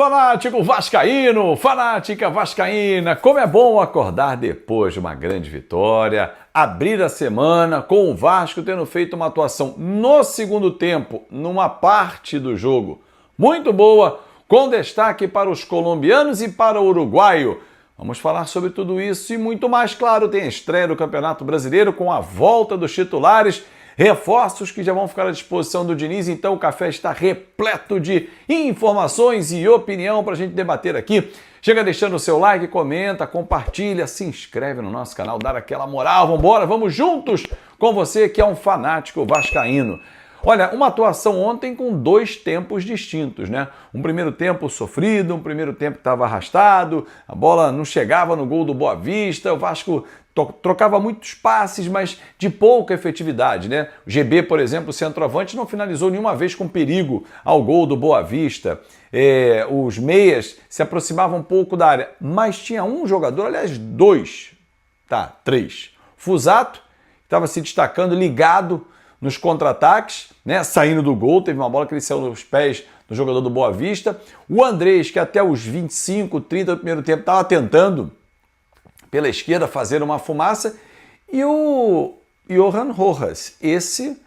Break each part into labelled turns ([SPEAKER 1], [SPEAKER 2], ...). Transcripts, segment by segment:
[SPEAKER 1] Fanático vascaíno, fanática vascaína, como é bom acordar depois de uma grande vitória, abrir a semana com o Vasco tendo feito uma atuação no segundo tempo, numa parte do jogo muito boa, com destaque para os colombianos e para o uruguaio. Vamos falar sobre tudo isso e muito mais, claro, tem a estreia do Campeonato Brasileiro com a volta dos titulares, reforços que já vão ficar à disposição do Diniz, então o café está repleto de informações e opinião para a gente debater aqui. Chega deixando o seu like, comenta, compartilha, se inscreve no nosso canal, dá aquela moral, vambora, vamos juntos com você que é um fanático vascaíno. Olha, uma atuação ontem com dois tempos distintos, né? Um primeiro tempo sofrido, um primeiro tempo que estava arrastado, a bola não chegava no gol do Boa Vista, o Vasco trocava muitos passes, mas de pouca efetividade, né? O GB, por exemplo, o centroavante, não finalizou nenhuma vez com perigo ao gol do Boa Vista. Os meias se aproximavam um pouco da área, mas tinha um jogador, aliás, três. Fusato, estava se destacando, ligado nos contra-ataques, né? Saindo do gol, teve uma bola que ele saiu nos pés do jogador do Boa Vista. O Andrés, que até os 25, 30 do primeiro tempo estava tentando pela esquerda fazer uma fumaça, e o Johan Rojas, esse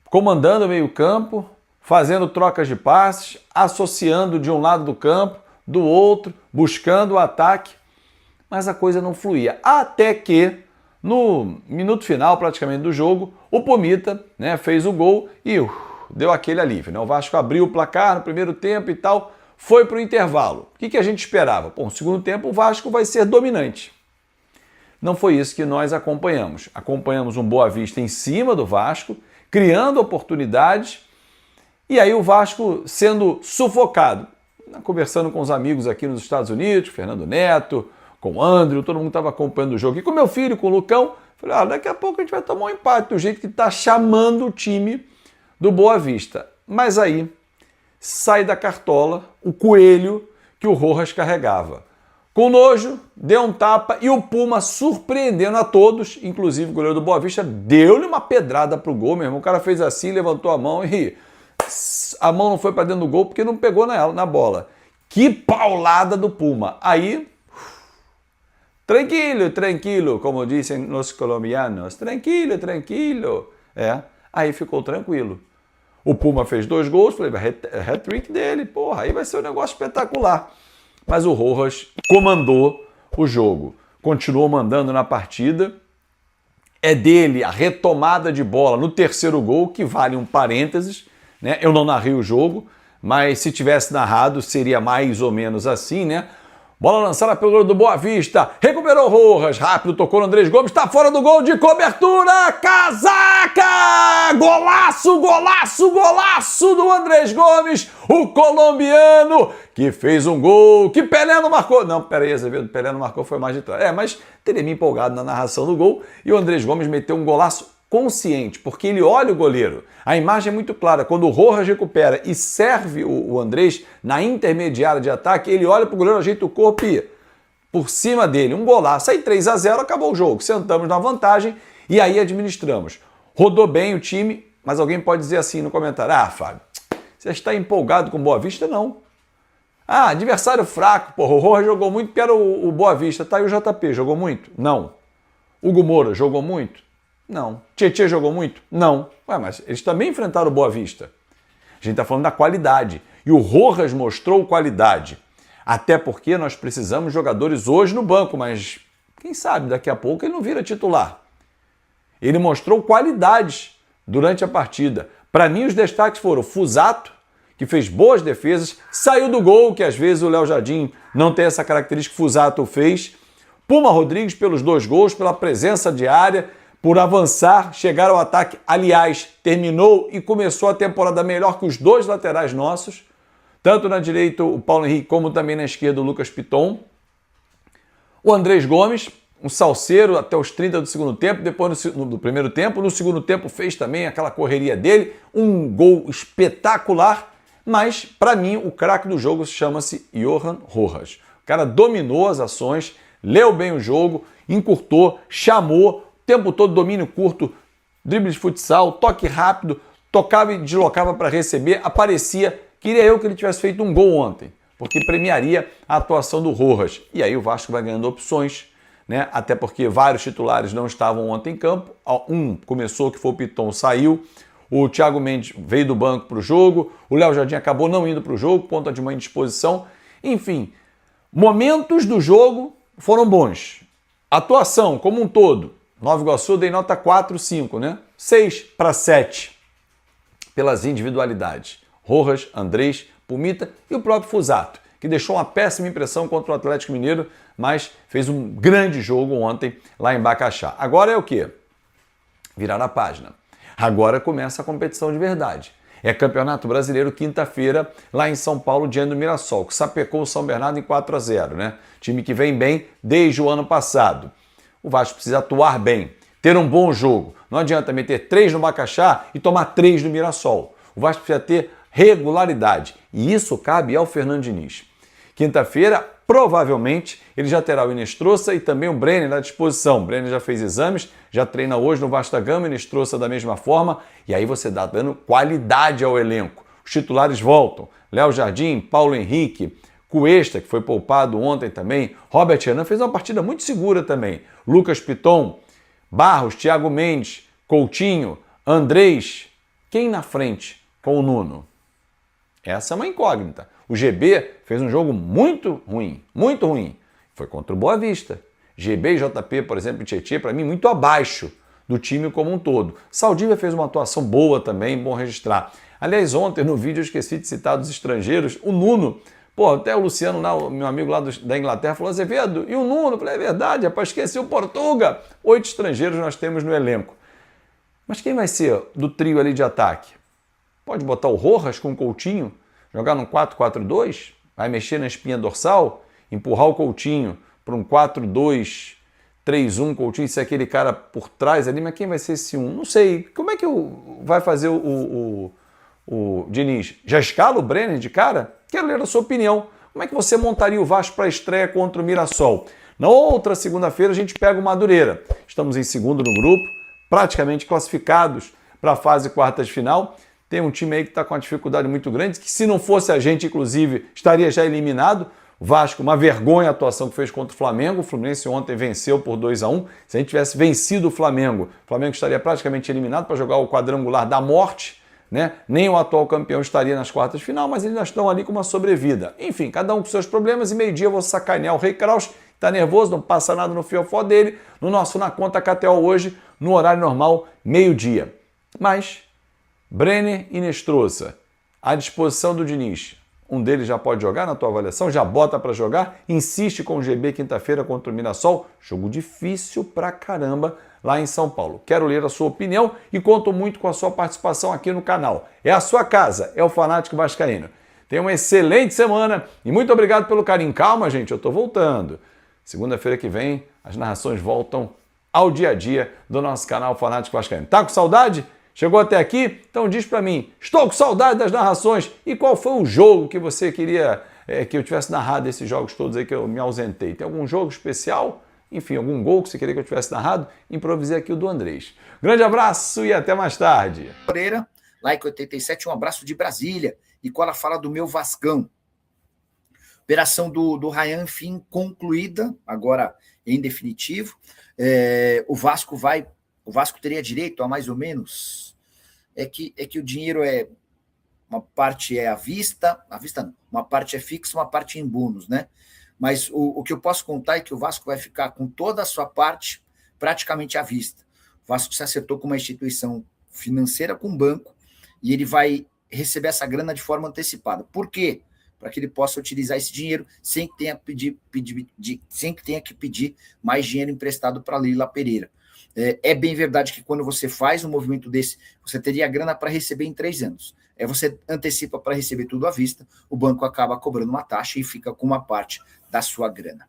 [SPEAKER 1] comandando o meio-campo, fazendo trocas de passes, associando de um lado do campo, do outro, buscando o ataque, mas a coisa não fluía. Até que, no minuto final praticamente do jogo, o Pomita, né, fez o gol e deu aquele alívio, né? O Vasco abriu o placar no primeiro tempo e tal, foi para o intervalo. O que a gente esperava? Bom, no segundo tempo o Vasco vai ser dominante. Não foi isso que nós acompanhamos. Acompanhamos um Boa Vista em cima do Vasco, criando oportunidades, e aí o Vasco sendo sufocado. Conversando com os amigos aqui nos Estados Unidos, Fernando Neto, com o André, todo mundo estava acompanhando o jogo. E com meu filho, com o Lucão, falei, daqui a pouco a gente vai tomar um empate, do jeito que está chamando o time do Boa Vista. Mas aí sai da cartola o coelho que o Rojas carregava. Com nojo, deu um tapa e o Puma, surpreendendo a todos, inclusive o goleiro do Boa Vista, deu-lhe uma pedrada pro gol, meu irmão. O cara fez assim, levantou a mão e a mão não foi para dentro do gol porque não pegou na bola. Que paulada do Puma. Aí, tranquilo, como dizem os colombianos, tranquilo. Aí ficou tranquilo. O Puma fez 2 gols, falei, hat-trick dele, porra, aí vai ser um negócio espetacular. Mas o Rojas comandou o jogo, continuou mandando na partida. É dele a retomada de bola no terceiro gol, que vale um parênteses, né? Eu não narrei o jogo, mas se tivesse narrado seria mais ou menos assim, né? Bola lançada pelo goleiro do Boa Vista, recuperou o Rojas, rápido, tocou no Andrés Gomes, está fora do gol de cobertura, casaca! Golaço do Andrés Gomes, o colombiano, que fez um gol que Pelé não marcou. Não, peraí, Azevedo, Pelé não marcou, foi mais de trás. Mas teria me empolgado na narração do gol e o Andrés Gomes meteu um golaço consciente, porque ele olha o goleiro. A imagem é muito clara. Quando o Rojas recupera e serve o Andrés na intermediária de ataque, ele olha para o goleiro, ajeita o corpo e por cima dele, um golaço. Aí 3-0, acabou o jogo. Sentamos na vantagem e aí administramos. Rodou bem o time, mas alguém pode dizer assim no comentário, Fábio, você está empolgado com o Boa Vista? Não. Adversário fraco, porra, o Rojas jogou muito, porque era o Boa Vista. Tá aí o JP, jogou muito? Não. Hugo Moura jogou muito? Não. Tietê jogou muito? Não. Mas eles também enfrentaram o Boa Vista. A gente está falando da qualidade. E o Rojas mostrou qualidade. Até porque nós precisamos de jogadores hoje no banco, mas quem sabe daqui a pouco ele não vira titular. Ele mostrou qualidades durante a partida. Para mim, os destaques foram o Fusato, que fez boas defesas, saiu do gol, que às vezes o Léo Jardim não tem essa característica que o Fusato fez. Puma Rodrigues pelos 2 gols, pela presença de área, por avançar, chegar ao ataque. Aliás, terminou e começou a temporada melhor que os 2 laterais nossos, tanto na direita o Paulo Henrique, como também na esquerda o Lucas Piton. O Andrés Gomes, um salseiro até os 30 do segundo tempo, depois do primeiro tempo. No segundo tempo fez também aquela correria dele, um gol espetacular, mas para mim o craque do jogo chama-se Johan Rojas. O cara dominou as ações, leu bem o jogo, encurtou, chamou, o tempo todo domínio curto, drible de futsal, toque rápido, tocava e deslocava para receber, aparecia. Queria eu que ele tivesse feito um gol ontem. porque premiaria a atuação do Rojas. E aí o Vasco vai ganhando opções, né? Até porque vários titulares não estavam ontem em campo. Um começou, que foi o Piton, saiu. O Thiago Mendes veio do banco para o jogo. O Léo Jardim acabou não indo para o jogo, ponta de mãe de disposição. Enfim, momentos do jogo foram bons. Atuação, como um todo, Nova Iguaçu dei nota 4, 5, né? 6/7 pelas individualidades. Rojas, Andrés, Pumita e o próprio Fusato, que deixou uma péssima impressão contra o Atlético Mineiro, mas fez um grande jogo ontem lá em Bacaxá. Agora é o quê? Virar a página. Agora começa a competição de verdade. É Campeonato Brasileiro, quinta-feira, lá em São Paulo, diante do Mirassol, que sapecou o São Bernardo em 4-0, né? Time que vem bem desde o ano passado. O Vasco precisa atuar bem, ter um bom jogo. Não adianta meter 3 no Bacaxá e tomar 3 no Mirassol. O Vasco precisa ter regularidade. E isso cabe ao Fernando Diniz. Quinta-feira, provavelmente, ele já terá o Inestrosa e também o Brenner à disposição. O Brenner já fez exames, já treina hoje no Vasco da Gama, Inestrosa da mesma forma. E aí você dá dando qualidade ao elenco. Os titulares voltam. Léo Jardim, Paulo Henrique, Cuesta, que foi poupado ontem também. Robert Renan fez uma partida muito segura também. Lucas Piton, Barros, Thiago Mendes, Coutinho, Andrés. Quem na frente com o Nuno? Essa é uma incógnita. O GB fez um jogo muito ruim. Foi contra o Boa Vista. GB e JP, por exemplo, e Tietê, para mim, muito abaixo do time como um todo. Saldívia fez uma atuação boa também, bom registrar. Aliás, ontem no vídeo eu esqueci de citar dos estrangeiros, o Nuno. Pô, até o Luciano, meu amigo lá da Inglaterra, falou: Azevedo, e o Nuno? Eu falei: é verdade, rapaz, esqueci o Portuga. 8 estrangeiros nós temos no elenco. Mas quem vai ser do trio ali de ataque? Pode botar o Rojas com o Coutinho, jogar num 4-4-2, vai mexer na espinha dorsal, empurrar o Coutinho para um 4-2-3-1, Coutinho ser aquele cara por trás ali, mas quem vai ser esse 1? Não sei. Como é que vai fazer o Diniz? Já escala o Brenner de cara? Quero ler a sua opinião. Como é que você montaria o Vasco para a estreia contra o Mirassol? Na outra segunda-feira a gente pega o Madureira. Estamos em segundo no grupo, praticamente classificados para a fase quartas de final. Tem um time aí que está com uma dificuldade muito grande, que se não fosse a gente, inclusive, estaria já eliminado. O Vasco, uma vergonha a atuação que fez contra o Flamengo. O Fluminense ontem venceu por 2-1. Se a gente tivesse vencido o Flamengo estaria praticamente eliminado para jogar o quadrangular da morte, né? Nem o atual campeão estaria nas quartas de final, mas eles ainda estão ali com uma sobrevida. Enfim, cada um com seus problemas, e meio-dia eu vou sacanear o Rei Kraus, está nervoso, não passa nada no fiofó dele, no nosso Na Conta KTO hoje, no horário normal, meio-dia. Mas Brenner e Inestrosa, à disposição do Diniz. Um deles já pode jogar na tua avaliação, já bota para jogar, insiste com o GB quinta-feira contra o Mirassol. Jogo difícil pra caramba lá em São Paulo. Quero ler a sua opinião e conto muito com a sua participação aqui no canal. É a sua casa, é o Fanático Vascaíno. Tenha uma excelente semana e muito obrigado pelo carinho. Calma, gente, eu tô voltando. Segunda-feira que vem, as narrações voltam ao dia a dia do nosso canal Fanático Vascaíno. Tá com saudade? Chegou até aqui? Então diz para mim, estou com saudade das narrações. E qual foi o jogo que você queria que eu tivesse narrado esses jogos todos aí que eu me ausentei? Tem algum jogo especial? Enfim, algum gol que você queria que eu tivesse narrado? Improvisei aqui o do Andrés. Grande abraço e até mais tarde.
[SPEAKER 2] Moreira, like 87, um abraço de Brasília. E qual ela fala do meu Vascão. Operação do Ryan, enfim, concluída, agora em definitivo. O Vasco teria direito a mais ou menos. É que o dinheiro uma parte é à vista não, uma parte é fixa, uma parte em bônus, né? Mas o que eu posso contar é que o Vasco vai ficar com toda a sua parte praticamente à vista. O Vasco se acertou com uma instituição financeira, com um banco, e ele vai receber essa grana de forma antecipada. Por quê? Para que ele possa utilizar esse dinheiro sem que tenha que pedir mais dinheiro emprestado para Leila Pereira. É bem verdade que quando você faz um movimento desse, você teria grana para receber em 3 anos. Você antecipa para receber tudo à vista, o banco acaba cobrando uma taxa e fica com uma parte da sua grana.